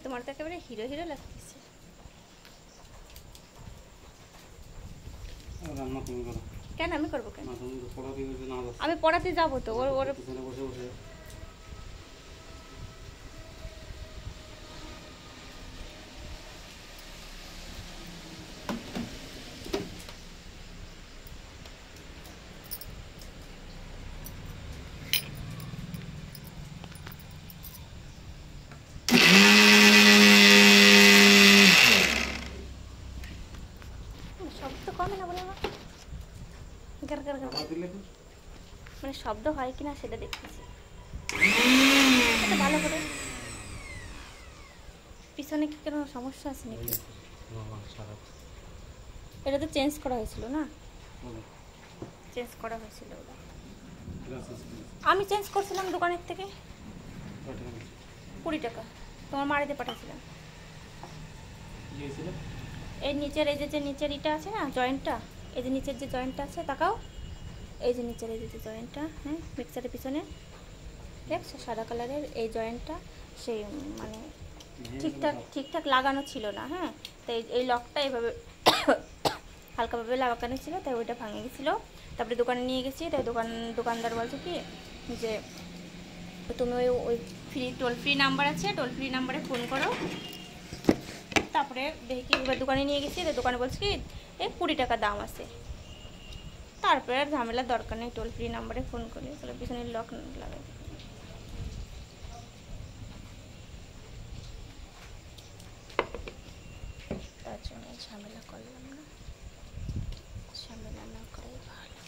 তোমার তো একেবারে হিরো হিরো লাগতেছে। রান্না তুমি করো। কেন আমি করবো কেন? না তুমি তো পড়াতে গেছে না। আমি পড়াতে যাবো তো, ওর পিছনে বসে বসে শব্দ কমে না বলে না, মানে শব্দ হয় কিনা সেটা দেখতেছি। ভালো করে পিছনে কি কোনো সমস্যা আছে নাকি? এটা তো চেঞ্জ করা হয়েছিল না? চেঞ্জ করা হয়েছিল ওটা, আমি চেঞ্জ করছিলাম দোকানের থেকে। 20 টাকা তোমার মারিতে পাঠাচ্ছিলাম। এই নিচের এই যে নিচের ইটা আছে না, জয়েন্টটা, এই যে নিচের যে জয়েন্টটা আছে তাকাও, এই যে নিচের এই যে জয়েন্টটা, হ্যাঁ মিক্সারের পিছনে দেখছো সাদা কালারের এই জয়েন্টটা, সেই মানে ঠিকঠাক লাগানো ছিল না। হ্যাঁ, তাই এই লকটা এইভাবে হালকাভাবে লাগানো ছিল, তাই ওইটা ভাঙে গেছিলো। তারপরে দোকানে নিয়ে গেছি, তাই দোকানদার বলছে কি যে তুমি ওই টোল ফ্রি নাম্বার আছে, টোল ফ্রি নাম্বারে ফোন করো। তারপরে দেখি এবার দোকানে নিয়ে গেছি, তাই দোকানে বলছে কি এই 20 টাকা দাম আছে। তারপরে আর ঝামেলার দরকার নেই, টোল ফ্রি নাম্বারে ফোন করে তাহলে পিছনে লক লাগাই। তার জন্য ঝামেলা করলাম না, ঝামেলা না করে ভালো।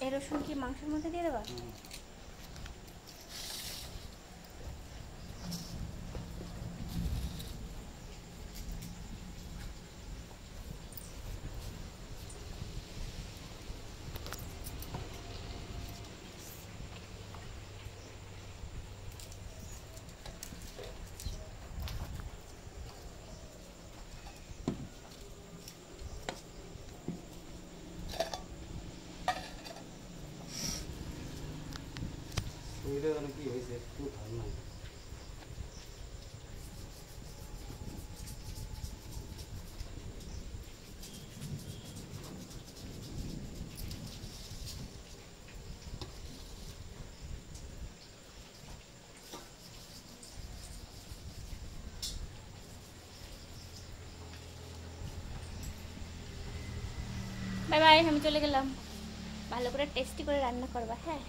এই রসুন কি মাংসের মধ্যে দিয়ে দেবা? কি হয়েছে একটু ভালো নাই। বাই বাই, আমি চলে গেলাম। ভালো করে টেস্টি করে রান্না করবা, হ্যাঁ?